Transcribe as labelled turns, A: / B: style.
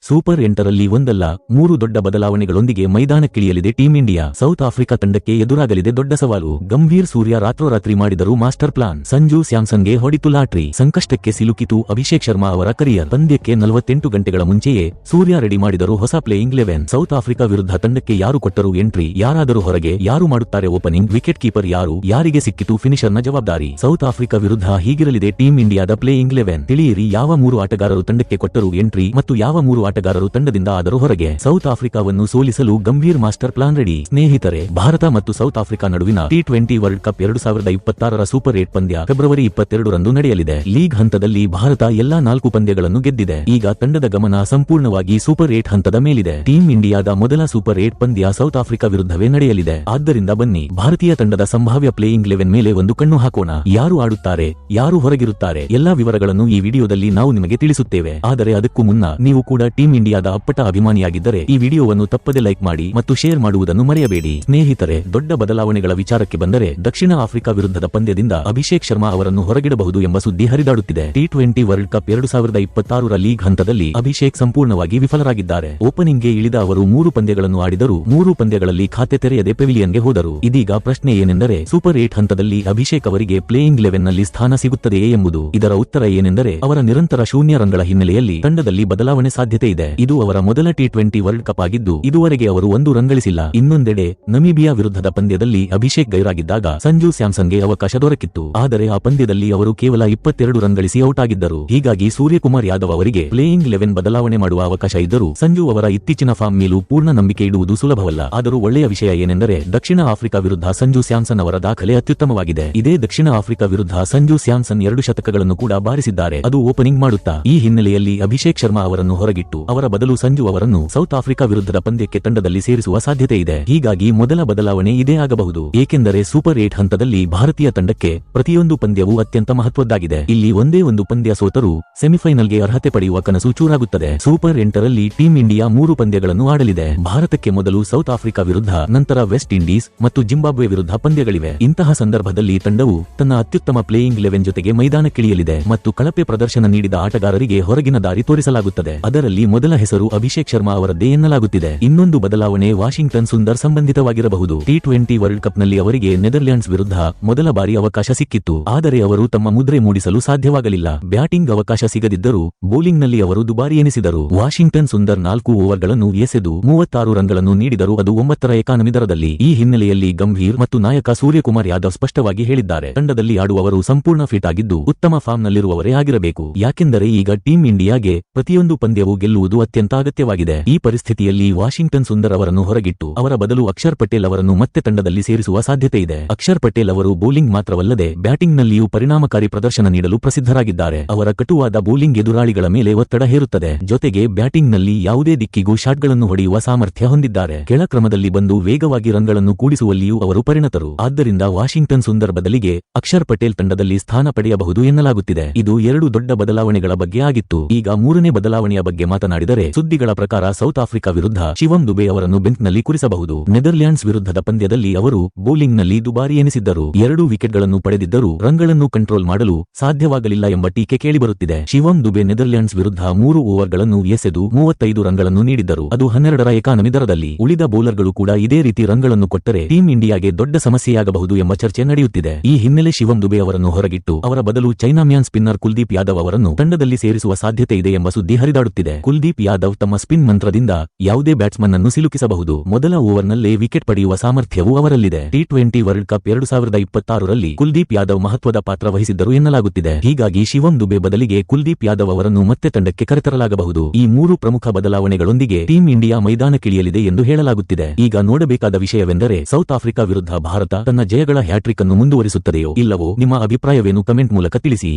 A: Super 8ರಲ್ಲಿ ಒಂದಲ್ಲ 3 ದೊಡ್ಡ ಬದಲಾವಣೆಗಳೊಂದಿಗೆ ಮೈದಾನಕ್ಕಿಳಿಯಲಿದೆ team India. South Africa ತಂಡಕ್ಕೆ ಎದುರಾಗಲಿದೆ ದೊಡ್ಡ ಸವಾಲು. ಗಂಭೀರ್ ಸೂರ್ಯ ರಾತ್ರೋರಾತ್ರಿ ಮಾಡಿದರು ಮಾಸ್ಟರ್ ಪ್ಲಾನ್. ಸಂಜು ಸ್ಯಾಮ್ಸನ್ಗೆ ಹೊಡಿತು ಲಾಟ್ರಿ. ಸಂಕಷ್ಟಕ್ಕೆ ಸಿಲುಕಿತು ಅಭಿಷೇಕ್ ಶರ್ಮಾ ಅವರ ಕರಿಯರ್. ಪಂದ್ಯಕ್ಕೆ 48 ಗಂಟೆಗಳ ಮುಂಚೆಯೇ ಸೂರ್ಯ ರೆಡಿ ಮಾಡಿದರು ಹೊಸ ಪ್ಲೇಯಿಂಗ್ 11. ಸೌತ್ ಆಫ್ರಿಕಾ ವಿರುದ್ಧ ತಂಡಕ್ಕೆ ಯಾರು ಕೊಟ್ಟರು ಎಂಟ್ರಿ, ಯಾರಾದರೂ ಹೊರಗೆ, ಯಾರು ಮಾಡುತ್ತಾರೆ ಓಪನಿಂಗ್, ವಿಕೆಟ್ ಕೀಪರ್ ಯಾರು, ಯಾರಿಗೆ ಸಿಕ್ಕಿತು ಫಿನಿಶರ್ನ ಜವಾಬ್ದಾರಿ. ಸೌತ್ ಆಫ್ರಿಕಾ ವಿರುದ್ಧ ಹೀಗಿರಲಿದೆ ಟೀಂ ಇಂಡಿಯಾದ ಪ್ಲೇಯಿಂಗ್ 11. ತಿಳಿಯಿರಿ ಯಾವ 3 ಆಟಗಾರರು ತಂಡಕ್ಕೆ ಕೊಟ್ಟರು ಎಂಟ್ರಿ ಮತ್ತು ಯಾವ 3 ಆಟಗಾರರು ತಂಡದಿಂದ ಆದರೂ ಹೊರಗೆ. ಸೌತ್ ಆಫ್ರಿಕಾವನ್ನು ಸೋಲಿಸಲು ಗಂಭೀರ್ ಮಾಸ್ಟರ್ ಪ್ಲಾನ್ ರೆಡಿ. ಸ್ನೇಹಿತರೆ, ಭಾರತ ಮತ್ತು ಸೌತ್ ಆಫ್ರಿಕಾ ನಡುವಿನ T20 ವರ್ಲ್ಡ್ ಕಪ್ 2026ರ ಸೂಪರ್ 8 ಪಂದ್ಯ ಫೆಬ್ರವರಿ 22ರಂದು ನಡೆಯಲಿದೆ. ಲೀಗ್ ಹಂತದಲ್ಲಿ ಭಾರತ ಎಲ್ಲಾ 4 ಪಂದ್ಯಗಳನ್ನು ಗೆದ್ದಿದೆ. ಈಗ ತಂಡದ ಗಮನ ಸಂಪೂರ್ಣವಾಗಿ ಸೂಪರ್ 8 ಹಂತದ ಮೇಲಿದೆ. ಟೀಂ ಇಂಡಿಯಾದ ಮೊದಲ ಸೂಪರ್ 8 ಪಂದ್ಯ ಸೌತ್ ಆಫ್ರಿಕಾ ವಿರುದ್ಧವೇ ನಡೆಯಲಿದೆ. ಆದ್ದರಿಂದ ಬನ್ನಿ ಭಾರತೀಯ ತಂಡದ ಸಂಭಾವ್ಯ ಪ್ಲೇಯಿಂಗ್ 11 ಮೇಲೆ ಒಂದು ಕಣ್ಣು ಹಾಕೋಣ. ಯಾರು ಆಡುತ್ತಾರೆ, ಯಾರು ಹೊರಗಿರುತ್ತಾರೆ, ಎಲ್ಲಾ ವಿವರಗಳನ್ನು ಈ ವಿಡಿಯೋದಲ್ಲಿ ನಾವು ನಿಮಗೆ ತಿಳಿಸುತ್ತೇವೆ. ಆದರೆ ಅದಕ್ಕೂ ಮುನ್ನ ನೀವು ಕೂಡ ಟೀಂ ಇಂಡಿಯಾದ ಅಪ್ಪಟ ಅಭಿಮಾನಿಯಾಗಿದ್ದರೆ ಈ ವಿಡಿಯೋವನ್ನು ತಪ್ಪದೆ ಲೈಕ್ ಮಾಡಿ ಮತ್ತು ಶೇರ್ ಮಾಡುವುದನ್ನು ಮರೆಯಬೇಡಿ. ಸ್ನೇಹಿತರೆ, ದೊಡ್ಡ ಬದಲಾವಣೆಗಳ ವಿಚಾರಕ್ಕೆ ಬಂದರೆ ದಕ್ಷಿಣ ಆಫ್ರಿಕಾ ವಿರುದ್ಧದ ಪಂದ್ಯದಿಂದ ಅಭಿಷೇಕ್ ಶರ್ಮಾ ಅವರನ್ನು ಹೊರಗಿಡಬಹುದು ಎಂಬ ಸುದ್ದಿ ಹರಿದಾಡುತ್ತಿದೆ. T20 ವರ್ಲ್ಡ್ ಕಪ್ 2026ರ ಲೀಗ್ ಹಂತದಲ್ಲಿ ಅಭಿಷೇಕ್ ಸಂಪೂರ್ಣವಾಗಿ ವಿಫಲರಾಗಿದ್ದಾರೆ. ಓಪನಿಂಗ್ಗೆ ಇಳಿದ ಅವರು 3 ಪಂದ್ಯಗಳನ್ನು ಆಡಿದರು. 3 ಪಂದ್ಯಗಳಲ್ಲಿ ಖಾತೆ ತೆರೆಯದೆ ಪೆವಿಲಿಯನ್ಗೆ ಹೋದರು. ಇದೀಗ ಪ್ರಶ್ನೆ ಏನೆಂದರೆ ಸೂಪರ್ 8 ಹಂತದಲ್ಲಿ ಅಭಿಷೇಕ್ ಅವರಿಗೆ ಪ್ಲೇಯಿಂಗ್ 11ನಲ್ಲಿ ಸ್ಥಾನ ಸಿಗುತ್ತದೆಯೇ ಎಂಬುದು. ಇದರ ಉತ್ತರ ಏನೆಂದರೆ ಅವರ ನಿರಂತರ ಶೂನ್ಯ ರನ್ಗಳ ಹಿನ್ನೆಲೆಯಲ್ಲಿ ತಂಡದಲ್ಲಿ ಬದಲಾವಣೆ ಸಾಧ್ಯತೆ ಇದೆ. ಇದು ಅವರ ಮೊದಲ T20 ವರ್ಲ್ಡ್ ಕಪ್ ಆಗಿದ್ದು ಇದುವರೆಗೆ ಅವರು 1 ರನ್ ಗಳಿಸಿಲ್ಲ. ಇನ್ನೊಂದೆಡೆ ನಮೀಬಿಯಾ ವಿರುದ್ಧದ ಪಂದ್ಯದಲ್ಲಿ ಅಭಿಷೇಕ್ ಗೈರಾಗಿದ್ದಾಗ ಸಂಜು ಸ್ಯಾಮ್ಸನ್ಗೆ ಅವಕಾಶ ದೊರಕಿತ್ತು. ಆದರೆ ಆ ಪಂದ್ಯದಲ್ಲಿ ಅವರು ಕೇವಲ 22 ರನ್ ಗಳಿಸಿ ಔಟ್ ಆಗಿದ್ದರು. ಹೀಗಾಗಿ ಸೂರ್ಯಕುಮಾರ್ ಯಾದವ್ ಅವರಿಗೆ ಪ್ಲೇಯಿಂಗ್ 11 ಬದಲಾವಣೆ ಮಾಡುವ ಅವಕಾಶ ಇದ್ದರೂ ಸಂಜು ಅವರ ಇತ್ತೀಚಿನ ಫಾರ್ಮ್ ಮೇಲೂ ಪೂರ್ಣ ನಂಬಿಕೆ ಇಡುವುದು ಸುಲಭವಲ್ಲ. ಆದರೂ ಒಳ್ಳೆಯ ವಿಷಯ ಏನೆಂದರೆ ದಕ್ಷಿಣ ಆಫ್ರಿಕಾ ವಿರುದ್ಧ ಸಂಜು ಸ್ಯಾಮ್ಸನ್ ಅವರ ದಾಖಲೆ ಅತ್ಯುತ್ತಮವಾಗಿದೆ. ಇದೇ ದಕ್ಷಿಣ ಆಫ್ರಿಕಾ ವಿರುದ್ಧ ಸಂಜು ಸ್ಯಾಮ್ಸನ್ 2 ಶತಕಗಳನ್ನು ಕೂಡ ಬಾರಿಸಿದ್ದಾರೆ, ಅದು ಓಪನಿಂಗ್ ಮಾಡುತ್ತಾ. ಈ ಹಿನ್ನೆಲೆಯಲ್ಲಿ ಅಭಿಷೇಕ್ ಶರ್ಮಾ ಅವರನ್ನು ಹೊರಗಿಟ್ಟು ಅವರ ಬದಲು ಸಂಜು ಅವರನ್ನು ಸೌತ್ ಆಫ್ರಿಕಾ ವಿರುದ್ಧದ ಪಂದ್ಯಕ್ಕೆ ತಂಡದಲ್ಲಿ ಸೇರಿಸುವ ಸಾಧ್ಯತೆ ಇದೆ. ಹೀಗಾಗಿ ಮೊದಲ ಬದಲಾವಣೆ ಇದೇ ಆಗಬಹುದು. ಏಕೆಂದರೆ ಸೂಪರ್ 8 ಹಂತದಲ್ಲಿ ಭಾರತೀಯ ತಂಡಕ್ಕೆ ಪ್ರತಿಯೊಂದು ಪಂದ್ಯವೂ ಅತ್ಯಂತ ಮಹತ್ವದ್ದಾಗಿದೆ. ಇಲ್ಲಿ ಒಂದೇ ಒಂದು ಪಂದ್ಯ ಸೋತರೂ ಸೆಮಿಫೈನಲ್ಗೆ ಅರ್ಹತೆ ಪಡೆಯುವ ಕನಸು ಚೂರಾಗುತ್ತದೆ. ಸೂಪರ್ 8ರಲ್ಲಿ ಟೀಂ ಇಂಡಿಯಾ 3 ಪಂದ್ಯಗಳನ್ನು ಆಡಲಿದೆ. ಭಾರತಕ್ಕೆ ಮೊದಲು ಸೌತ್ ಆಫ್ರಿಕಾ ವಿರುದ್ಧ, ನಂತರ ವೆಸ್ಟ್ ಇಂಡೀಸ್ ಮತ್ತು ಜಿಂಬಾಬ್ವೆ ವಿರುದ್ಧ ಪಂದ್ಯಗಳಿವೆ. ಇಂತಹ ಸಂದರ್ಭದಲ್ಲಿ ತಂಡವು ತನ್ನ ಅತ್ಯುತ್ತಮ ಪ್ಲೇಯಿಂಗ್ 11 ಜೊತೆಗೆ ಮೈದಾನಕ್ಕಿಳಿಯಲಿದೆ ಮತ್ತು ಕಳಪೆ ಪ್ರದರ್ಶನ ನೀಡಿದ ಆಟಗಾರರಿಗೆ ಹೊರಗಿನ ದಾರಿ ತೋರಿಸಲಾಗುತ್ತದೆ. ಅದರಲ್ಲಿ ಮೊದಲ ಹೆಸರು ಅಭಿಷೇಕ್ ಶರ್ಮಾ ಅವರದ್ದೇ ಎನ್ನಲಾಗುತ್ತಿದೆ. ಇನ್ನೊಂದು ಬದಲಾವಣೆ ವಾಷಿಂಗ್ಟನ್ ಸುಂದರ್ ಸಂಬಂಧಿತವಾಗಿರಬಹುದು. T20 ವರ್ಲ್ಡ್ ಕಪ್ನಲ್ಲಿ ಅವರಿಗೆ ನೆದರ್ಲ್ಯಾಂಡ್ಸ್ ವಿರುದ್ಧ ಮೊದಲ ಬಾರಿ ಅವಕಾಶ ಸಿಕ್ಕಿತ್ತು. ಆದರೆ ಅವರು ತಮ್ಮ ಮುದ್ರೆ ಮೂಡಿಸಲು ಸಾಧ್ಯವಾಗಲಿಲ್ಲ. ಬ್ಯಾಟಿಂಗ್ ಅವಕಾಶ ಸಿಗದಿದ್ದರೂ ಬೌಲಿಂಗ್ನಲ್ಲಿ ಅವರು ದುಬಾರಿ ಎನಿಸಿದರು. ವಾಷಿಂಗ್ಟನ್ ಸುಂದರ್ 4 ಓವರ್ಗಳನ್ನು ಎಸೆದು 36 ರನ್ಗಳನ್ನು ನೀಡಿದರು, ಅದು 9ರ ಎಕಾನಮಿ ದರದಲ್ಲಿ. ಈ ಹಿನ್ನೆಲೆಯಲ್ಲಿ ಗಂಭೀರ್ ಮತ್ತು ನಾಯಕ ಸೂರ್ಯಕುಮಾರ್ ಯಾದವ್ ಸ್ಪಷ್ಟವಾಗಿ ಹೇಳಿದ್ದಾರೆ, ತಂಡದಲ್ಲಿ ಆಡುವವರು ಸಂಪೂರ್ಣ ಫಿಟ್ ಆಗಿದ್ದು ಉತ್ತಮ ಫಾರ್ಮ್ನಲ್ಲಿರುವವರೇ ಆಗಿರಬೇಕು. ಯಾಕೆಂದರೆ ಈಗ ಟೀಂ ಇಂಡಿಯಾಗೆ ಪ್ರತಿಯೊಂದು ಪಂದ್ಯವೂ ಗೆಲ್ಲುವುದು ಅತ್ಯಂತ ಅಗತ್ಯವಾಗಿದೆ. ಈ ಪರಿಸ್ಥಿತಿಯಲ್ಲಿ ವಾಷಿಂಗ್ಟನ್ ಸುಂದರ್ ಅವರನ್ನು ಹೊರಗಿಟ್ಟು ಅವರ ಬದಲು ಅಕ್ಷರ್ ಪಟೇಲ್ ಅವರನ್ನು ಮತ್ತೆ ತಂಡದಲ್ಲಿ ಸೇರಿಸುವ ಸಾಧ್ಯತೆ ಇದೆ. ಅಕ್ಷರ್ ಪಟೇಲ್ ಅವರು ಬೌಲಿಂಗ್ ಮಾತ್ರವಲ್ಲದೆ ಬ್ಯಾಟಿಂಗ್ನಲ್ಲಿಯೂ ಪರಿಣಾಮಕಾರಿ ಪ್ರದರ್ಶನ ನೀಡಲು ಪ್ರಸಿದ್ಧರಾಗಿದ್ದಾರೆ. ಅವರ ಕಟುವಾದ ಬೌಲಿಂಗ್ ಎದುರಾಳಿಗಳ ಮೇಲೆ ಒತ್ತಡ ಹೇರುತ್ತದೆ. ಜೊತೆಗೆ ಬ್ಯಾಟಿಂಗ್ನಲ್ಲಿ ಯಾವುದೇ ದಿಕ್ಕಿಗೂ ಶಾಟ್ಗಳನ್ನು ಹೊಡೆಯುವ ಸಾಮರ್ಥ್ಯ ಹೊಂದಿದ್ದಾರೆ. ಕೆಳ ಕ್ರಮದಲ್ಲಿ ಬಂದು ವೇಗವಾಗಿ ರನ್ಗಳನ್ನು ಕೂಡಿಸುವಲ್ಲಿಯೂ ಅವರು ಪರಿಣತರು. ಆದ್ದರಿಂದ ವಾಷಿಂಗ್ಟನ್ ಸುಂದರ್ ಬದಲಿಗೆ ಅಕ್ಷರ್ ಪಟೇಲ್ ತಂಡದಲ್ಲಿ ಸ್ಥಾನ ಪಡೆಯಬಹುದು ಎನ್ನಲಾಗುತ್ತಿದೆ. ಇದು 2 ದೊಡ್ಡ ಬದಲಾವಣೆಗಳ ಬಗ್ಗೆ ಆಗಿತ್ತು. ಈಗ 3ನೇ ಬದಲಾವಣೆಯ ಬಗ್ಗೆ ಮಾತನಾಡಿದರೆ ಸುದ್ದಿಗಳ ಪ್ರಕಾರ ಸೌತ್ ಆಫ್ರಿಕಾ ವಿರುದ್ಧ ಶಿವಂ ದುಬೆ ಅವರನ್ನು ಬೆಂಚ್ನಲ್ಲಿ ಕುರಿಸಬಹುದು. ನೆದರ್ಲ್ಯಾಂಡ್ಸ್ ವಿರುದ್ಧದ ಪಂದ್ಯದಲ್ಲಿ ಅವರು ಬೌಲಿಂಗ್ನಲ್ಲಿ ದುಬಾರಿ ಎನಿಸಿದ್ದರು. 2 ವಿಕೆಟ್ಗಳನ್ನು ಪಡೆದಿದ್ದರೂ ರನ್ಗಳನ್ನು ಕಂಟ್ರೋಲ್ ಮಾಡಲು ಸಾಧ್ಯವಾಗಲಿಲ್ಲ ಎಂಬ ಟೀಕೆ ಕೇಳಿಬರುತ್ತಿದೆ. ಶಿವಂ ದುಬೆ ನೆದರ್ಲ್ಯಾಂಡ್ಸ್ ವಿರುದ್ಧ 3 ಓವರ್ಗಳನ್ನು ಎಸೆದು 35 ರನ್ಗಳನ್ನು ನೀಡಿದ್ದರು, ಅದು 12ರ ಎಕಾನಮಿ ದರದಲ್ಲಿ. ಉಳಿದ ಬೌಲರ್ಗಳು ಕೂಡ ಇದೇ ರೀತಿ ರನ್ಗಳನ್ನು ಕೊಟ್ಟರೆ ಟೀಂ ಇಂಡಿಯಾಗೆ ದೊಡ್ಡ ಸಮಸ್ಯೆಯಾಗಬಹುದು ಎಂಬ ಚರ್ಚೆ ನಡೆಯುತ್ತಿದೆ. ಈ ಹಿನ್ನೆಲೆ ಶಿವಂ ದುಬೆ ಅವರನ್ನು ಹೊರಗಿಟ್ಟು ಅವರ ಬದಲು ಚೈನಾಮ್ಯಾನ್ ಸ್ಪಿನ್ನರ್ ಕುಲ್ದೀಪ್ ಯಾದವ್ ಅವರನ್ನು ತಂಡದಲ್ಲಿ ಸೇರಿಸುವ ಸಾಧ್ಯತೆ ಇದೆ ಎಂಬ ಸುದ್ದಿ ಹರಿದಾಡುತ್ತಿದೆ. ಕುಲ್ದೀಪ್ ಯಾದವ್ ತಮ್ಮ ಸ್ಪಿನ್ ಮಂತ್ರದಿಂದ ಯಾವುದೇ ಬ್ಯಾಟ್ಸ್ಮನ್ ಅನ್ನು ಸಿಲುಕಿಸಬಹುದು. ಮೊದಲ ಓವರ್ನಲ್ಲೇ ವಿಕೆಟ್ ಪಡೆಯುವ ಸಾಮರ್ಥ್ಯವೂ ಅವರಲ್ಲಿದೆ. T20 ವರ್ಲ್ಡ್ ಕಪ್ 2026ರಲ್ಲಿ ಕುಲ್ದೀಪ್ ಯಾದವ್ ಮಹತ್ವದ ಪಾತ್ರ ವಹಿಸಿದ್ದರು ಎನ್ನಲಾಗುತ್ತಿದೆ. ಹೀಗಾಗಿ ಶಿವಂ ದುಬೆ ಬದಲಿಗೆ ಕುಲ್ದೀಪ್ ಯಾದವ್ ಅವರನ್ನು ಮತ್ತೆ ತಂಡಕ್ಕೆ ಕರೆತರಲಾಗಬಹುದು. ಈ 3 ಪ್ರಮುಖ ಬದಲಾವಣೆಗಳೊಂದಿಗೆ ಟೀಂ ಇಂಡಿಯಾ ಮೈದಾನಕ್ಕಿಳಿಯಲಿದೆ ಎಂದು ಹೇಳಲಾಗುತ್ತಿದೆ. ಈಗ ನೋಡಬೇಕಾದ ವಿಷಯವೆಂದರೆ ಸೌತ್ ಆಫ್ರಿಕಾ ವಿರುದ್ಧ ಭಾರತ ತನ್ನ ಜಯಗಳ ಹ್ಯಾಟ್ರಿಕ್ ಅನ್ನು ಮುಂದುವರಿಸುತ್ತದೆಯೋ ಇಲ್ಲವೋ? ನಿಮ್ಮ ಅಭಿಪ್ರಾಯವೇನು? ಕಮೆಂಟ್ ಮೂಲಕ ತಿಳಿಸಿ.